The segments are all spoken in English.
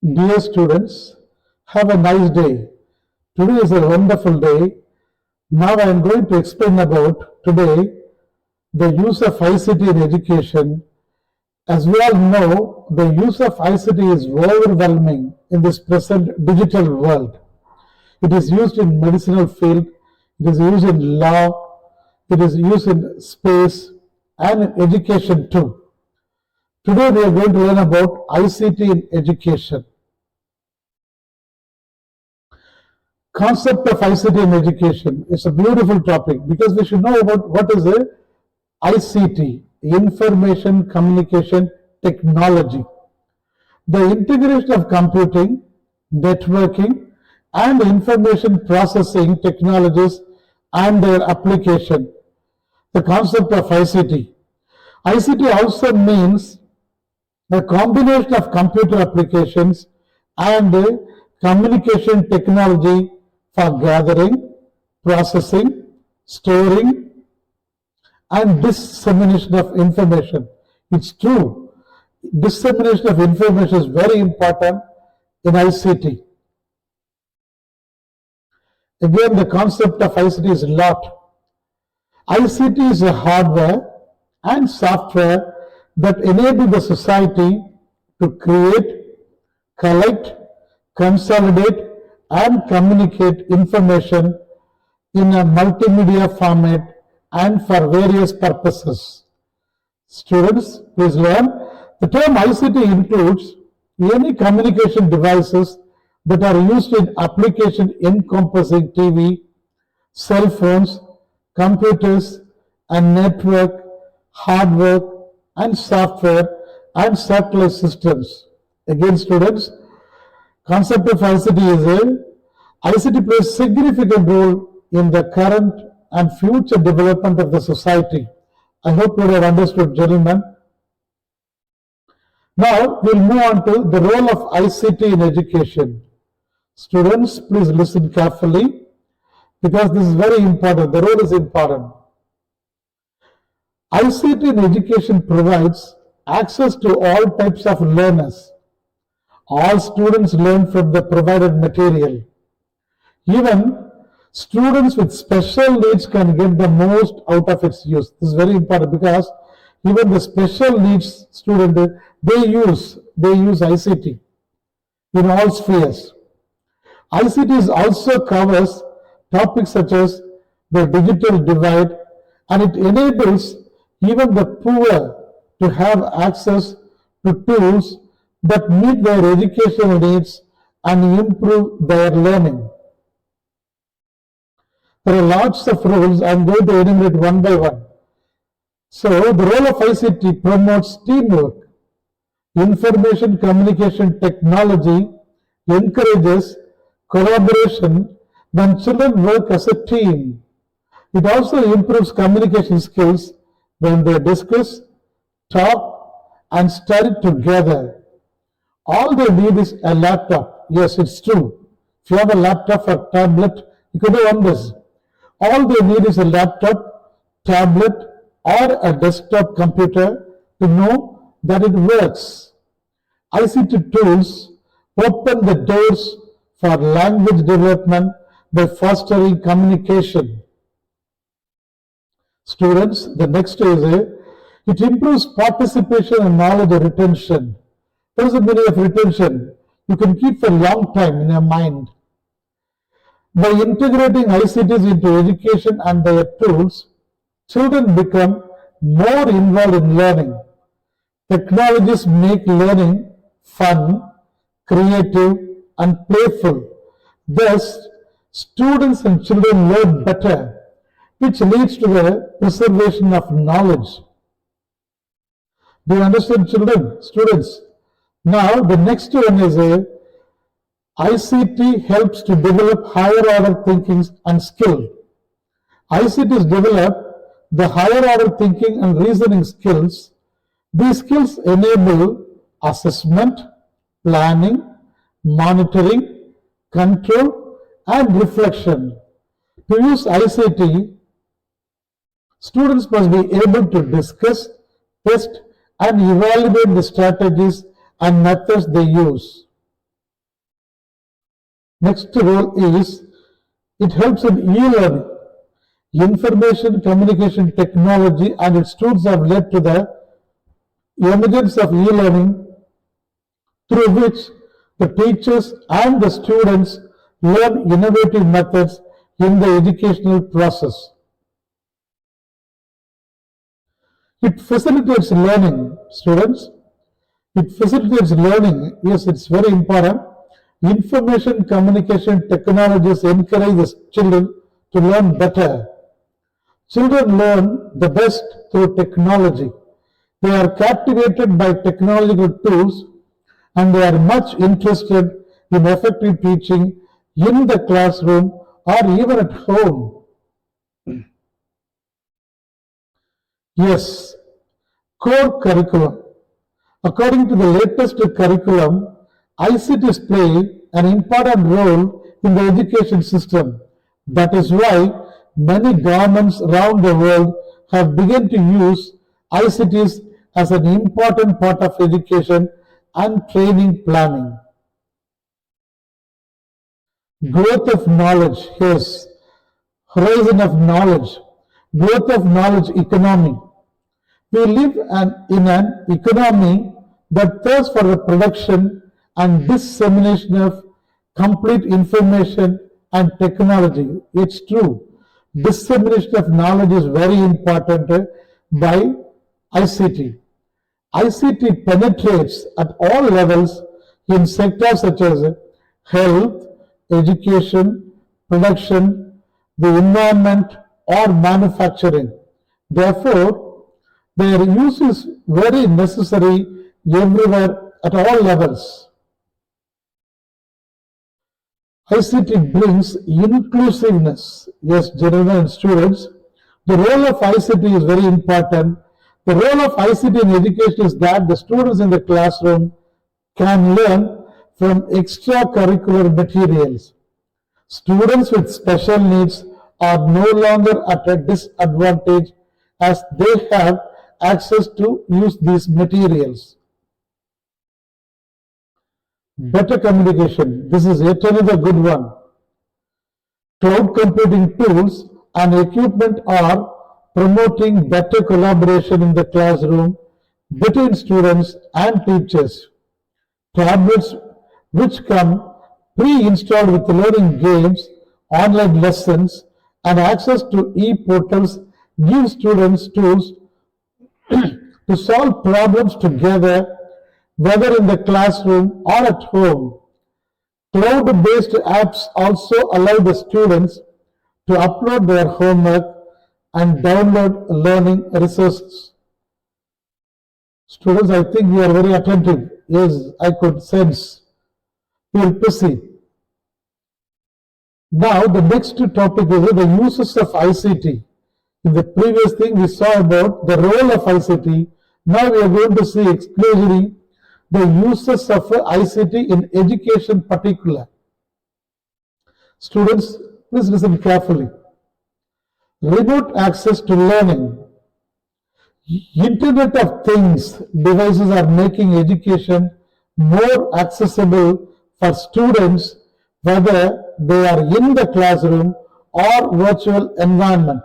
Dear students, have a nice day. Today is a wonderful day. Now I am going to explain about today the use of ICT in education. As we all know, the use of ICT is overwhelming in this present digital world. It is used in medicinal field, it is used in law, it is used in space and in education too. Today we are going to learn about ICT in education. Concept of ICT in education is a beautiful topic because we should know about what is the ICT, information communication technology. The integration of computing, networking, and information processing technologies and their application. The concept of ICT. ICT also means the combination of computer applications and communication technology for gathering, processing, storing, and dissemination of information. It's true. Dissemination of information is very important in ICT. Again, the concept of ICT is a lot. ICT is a hardware and software that enable the society to create, collect, consolidate, and communicate information in a multimedia format and for various purposes. Students, please learn. The term ICT includes any communication devices that are used in application encompassing TV, cell phones, computers, and network, hardware, and software, and satellite systems. Again, students, concept of ICT is ICT plays significant role in the current and future development of the society. I hope you have understood, gentlemen. Now we'll move on to the role of ICT in education. Students, please listen carefully because this is very important. The role is important. ICT in education provides access to all types of learners. All students learn from the provided material. Even students with special needs can get the most out of its use. This is very important because even the special needs student, they use ICT in all spheres. ICT also covers topics such as the digital divide, and it enables even the poor to have access to tools that meet their educational needs and improve their learning. There are lots of roles. I am going to enumerate one by one. So, the role of ICT promotes teamwork. Information communication technology encourages collaboration when children work as a team. It also improves communication skills when they discuss, talk, and study together. All they need is a laptop. Yes, it's true. If you have a laptop or tablet, you can do wonders. All they need is a laptop, tablet, or a desktop computer to know that it works. ICT tools open the doors for language development by fostering communication. Students, the next is it improves participation and knowledge retention. What is the meaning of retention? You can keep for a long time in your mind. By integrating ICTs into education and their tools, children become more involved in learning. Technologies make learning fun, creative, and playful. Thus, students and children learn better, which leads to the preservation of knowledge. Do you understand, children, students? Now, the next one is ICT helps to develop higher order thinking and skill. ICTs develop the higher order thinking and reasoning skills. These skills enable assessment, planning, monitoring, control, and reflection. To use ICT, students must be able to discuss, test, and evaluate the strategies and methods they use. Next role is it helps in e-learning. Information communication technology and its tools have led to the emergence of e-learning through which the teachers and the students learn innovative methods in the educational process. It facilitates learning, students. It facilitates learning. Yes, it's very important. Information communication technologies encourage the children to learn better. Children learn the best through technology. They are captivated by technological tools and they are much interested in effective teaching in the classroom or even at home. Yes, core curriculum. According to the latest curriculum, ICTs play an important role in the education system. That is why many governments around the world have begun to use ICTs as an important part of education and training planning. Growth of knowledge, yes, horizon of knowledge, growth of knowledge economy. We live in an economy that thirsts for the production and dissemination of complete information and technology. It's true. Dissemination of knowledge is very important by ICT. ICT penetrates at all levels in sectors such as health, education, production, the environment, or manufacturing. Therefore, their use is very necessary everywhere at all levels. ICT brings inclusiveness. Yes, gentlemen and students, the role of ICT is very important. The role of ICT in education is that the students in the classroom can learn from extracurricular materials. Students with special needs are no longer at a disadvantage as they have access to use these materials. Better communication. This is yet another good one. Cloud computing tools and equipment are promoting better collaboration in the classroom between students and teachers. Tablets which come pre-installed with learning games, online lessons, and access to e-portals give students tools to solve problems together, whether in the classroom or at home. Cloud-based apps also allow the students to upload their homework and download learning resources. Students, I think you are very attentive. Yes, I could sense. We will proceed. Now, the next topic is the uses of ICT. In the previous thing, we saw about the role of ICT. Now, we are going to see exclusively the uses of ICT in education particular. Students, please listen carefully. Remote access to learning. Internet of Things devices are making education more accessible for students whether they are in the classroom or virtual environment.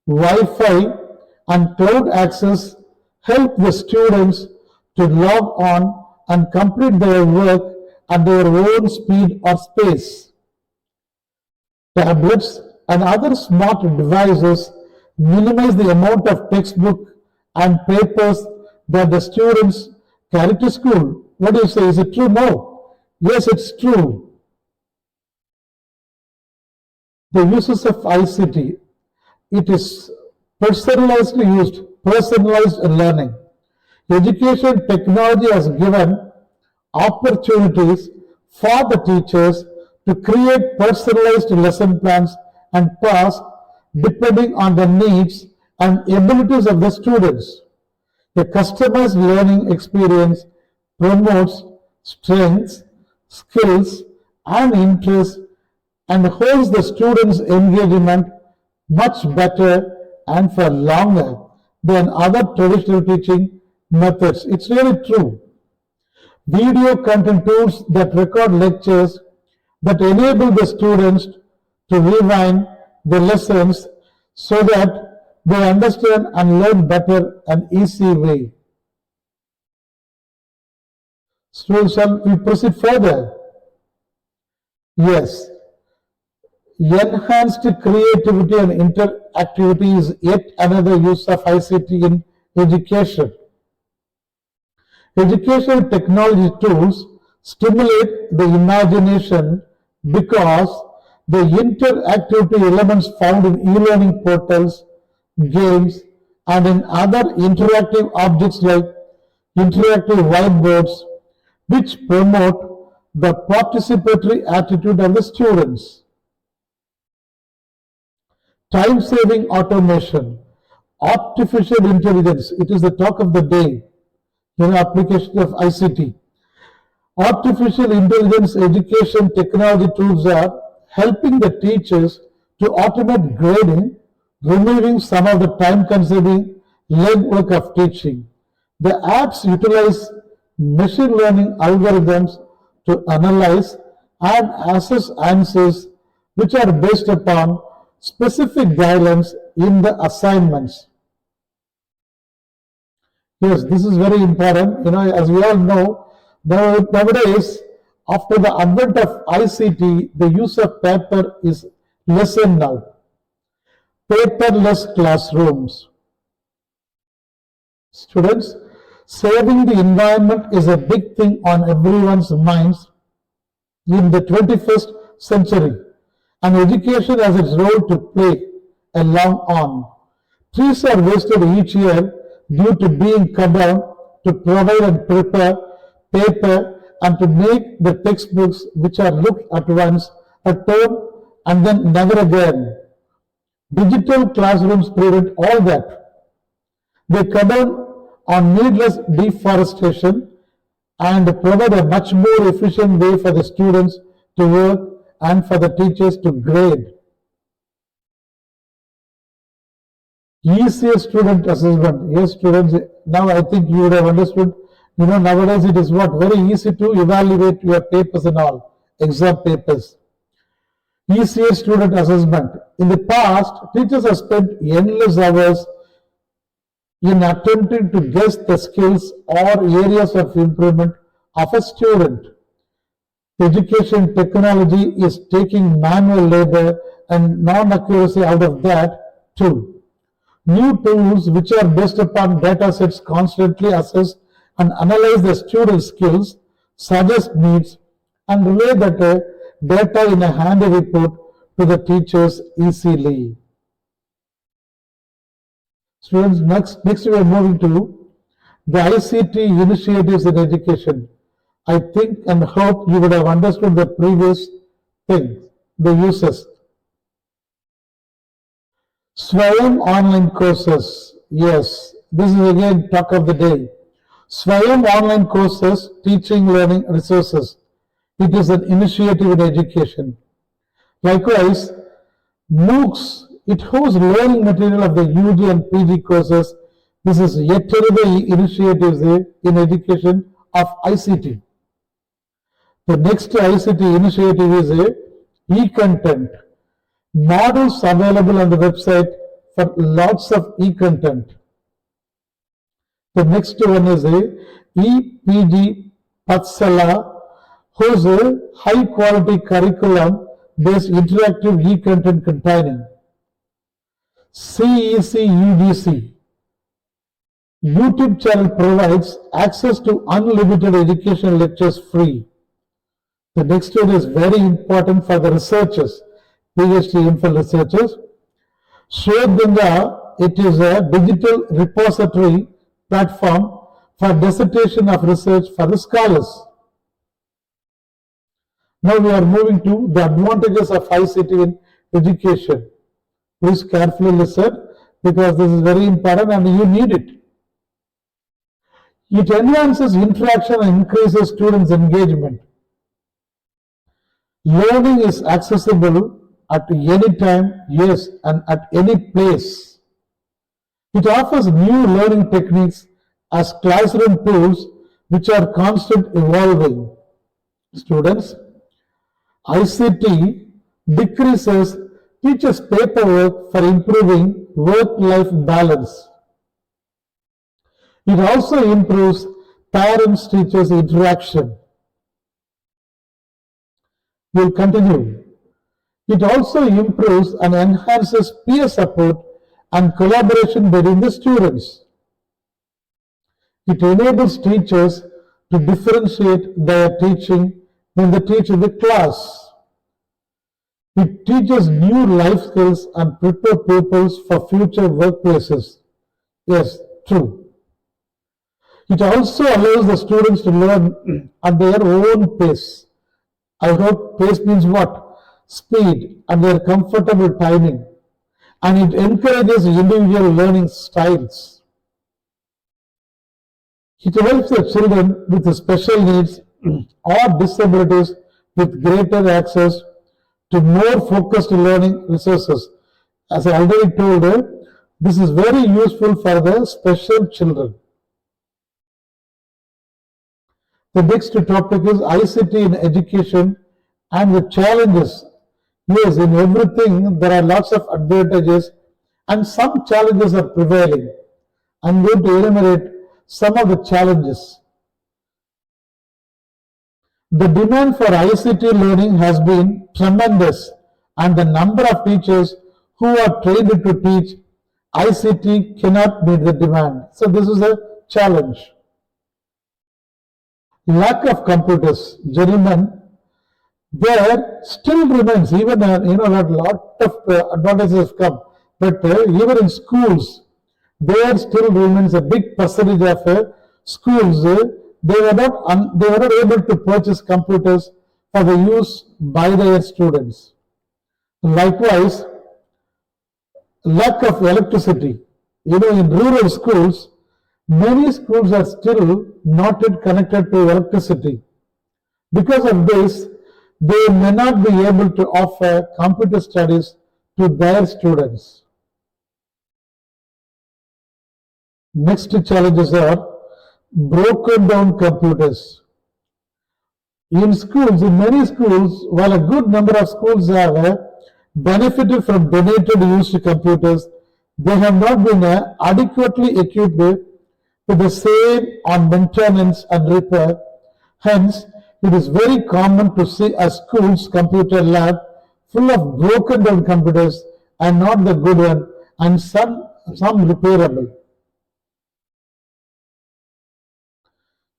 Wi-Fi and cloud access help the students to log on and complete their work at their own speed or space. Tablets and other smart devices minimize the amount of textbook and papers that the students carry to school. What do you say? Is it true? No. Yes, it's true. The uses of ICT. It is personalized learning. Education technology has given opportunities for the teachers to create personalized lesson plans and tasks depending on the needs and abilities of the students. A customized learning experience promotes strengths, skills, and interests and holds the students' engagement much better and for longer than other traditional teaching methods. It's really true. Video content tools that record lectures that enable the students to rewind the lessons so that they understand and learn better and easy way. So shall we proceed further? Yes. Enhanced creativity and interactivity is yet another use of ICT in education. Educational technology tools stimulate the imagination because the interactivity elements found in e-learning portals, games, and in other interactive objects like interactive whiteboards, which promote the participatory attitude of the students. Time-saving automation, artificial intelligence, it is the talk of the day in application of ICT. Artificial intelligence education technology tools are helping the teachers to automate grading, removing some of the time-consuming legwork of teaching. The apps utilize machine learning algorithms to analyze and assess answers which are based upon specific guidelines in the assignments. Yes, this is very important. As we all know, nowadays, after the advent of ICT, the use of paper is lessened now. Paperless classrooms. Students, saving the environment is a big thing on everyone's minds in the 21st century, and education has its role to play along on. Trees are wasted each year due to being cut down to provide and prepare paper and to make the textbooks which are looked at once, at home, and then never again. Digital classrooms prevent all that. They cut down on needless deforestation and provide a much more efficient way for the students to work and for the teachers to grade. Easier student assessment. Yes, students, now I think you would have understood. Nowadays it is very easy to evaluate your papers and all, exam papers. Easier student assessment. In the past, teachers have spent endless hours in attempting to guess the skills or areas of improvement of a student. Education technology is taking manual labor and non-accuracy out of that too. New tools which are based upon data sets constantly assess and analyze the student skills, suggest needs, and relay that data in a handy report to the teachers easily. Students, next we are moving to the ICT initiatives in education. I think and hope you would have understood the previous thing, the uses. Swayam online courses. Yes, this is again talk of the day. Swayam online courses, teaching, learning resources. It is an initiative in education. Likewise, MOOCs, it hosts learning material of the UG and PG courses. This is yet another initiative in education of ICT. The next ICT initiative is e-content. Models available on the website for lots of e-content. The next one is EPG Patsala, whose high quality curriculum based interactive e-content containing CEC UGC. YouTube channel provides access to unlimited educational lectures free. The next one is very important for the researchers, PhD MPhil researchers. Shodhganga, it is a digital repository platform for dissertation of research for the scholars. Now we are moving to the advantages of ICT in education. Please carefully listen because this is very important and you need it. It enhances interaction and increases students' engagement. Learning is accessible at any time, yes, and at any place. It offers new learning techniques as classroom tools which are constant evolving. Students, ICT decreases teachers' paperwork for improving work-life balance. It also improves parents-teachers interaction. We'll continue. It also improves and enhances peer support and collaboration between the students. It enables teachers to differentiate their teaching when they teach in the class. It teaches new life skills and prepare pupils for future workplaces. Yes, true. It also allows the students to learn at their own pace. I hope pace means what? Speed and their comfortable timing. And it encourages individual learning styles. It helps the children with special needs or disabilities with greater access to more focused learning resources. As I already told you, this is very useful for the special children. The next topic is ICT in education and the challenges. Yes, in everything there are lots of advantages and some challenges are prevailing. I'm going to enumerate some of the challenges. The demand for ICT learning has been tremendous, and the number of teachers who are trained to teach ICT cannot meet the demand. So this is a challenge. Lack of computers, gentlemen, there still remains, even that lot of advantages have come, but even in schools, there still remains a big percentage of schools. They were not able to purchase computers for the use by their students. Likewise, lack of electricity. In rural schools, many schools are still not yet connected to electricity. Because of this, they may not be able to offer computer studies to their students. Next challenges are broken down computers. In schools, in many schools, while a good number of schools have benefited from donated used computers, they have not been adequately equipped with the same on maintenance and repair. Hence, it is very common to see a school's computer lab full of broken down computers and not the good one, and some repairable.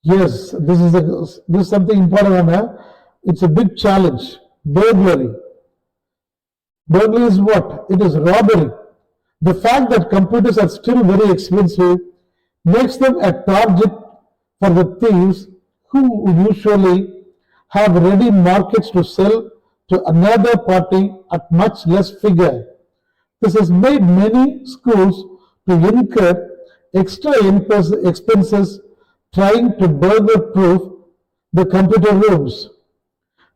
Yes, this is something important. It's a big challenge. Burglary. Burglary is what? It is robbery. The fact that computers are still very expensive makes them a target for the thieves who usually have ready markets to sell to another party at much less figure. This has made many schools to incur extra expenses trying to burglar-proof the computer rooms.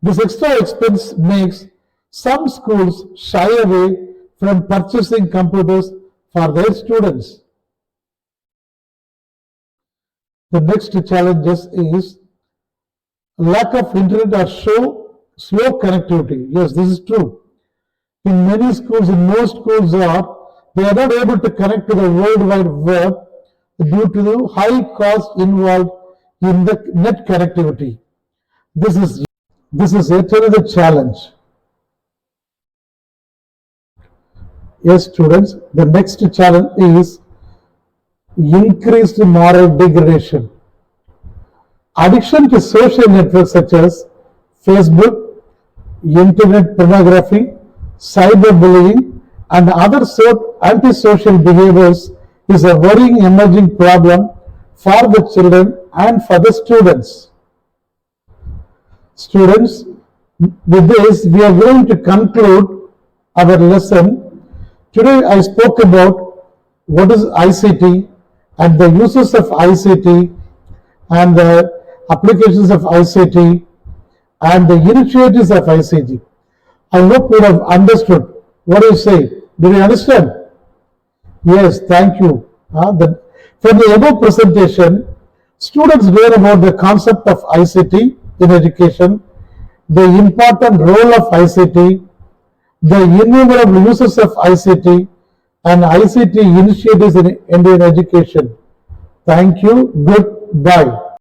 This extra expense makes some schools shy away from purchasing computers for their students. The next challenge is lack of internet or slow connectivity. Yes, this is true. In many schools, in most schools they are not able to connect to the World Wide Web due to the high cost involved in the net connectivity. This is yet another challenge. Yes, students, the next challenge is increased moral degradation. Addiction to social networks such as Facebook, internet pornography, cyberbullying, and other antisocial behaviors is a worrying emerging problem for the children and for the students. Students, with this, we are going to conclude our lesson. Today, I spoke about what is ICT and the uses of ICT and the applications of ICT and the initiatives of ICT. I hope you have understood. What do you say? Did you understand? Yes, thank you. From the above presentation, students learn about the concept of ICT in education, the important role of ICT, the innumerable uses of ICT, and ICT initiatives in Indian education. Thank you. Goodbye.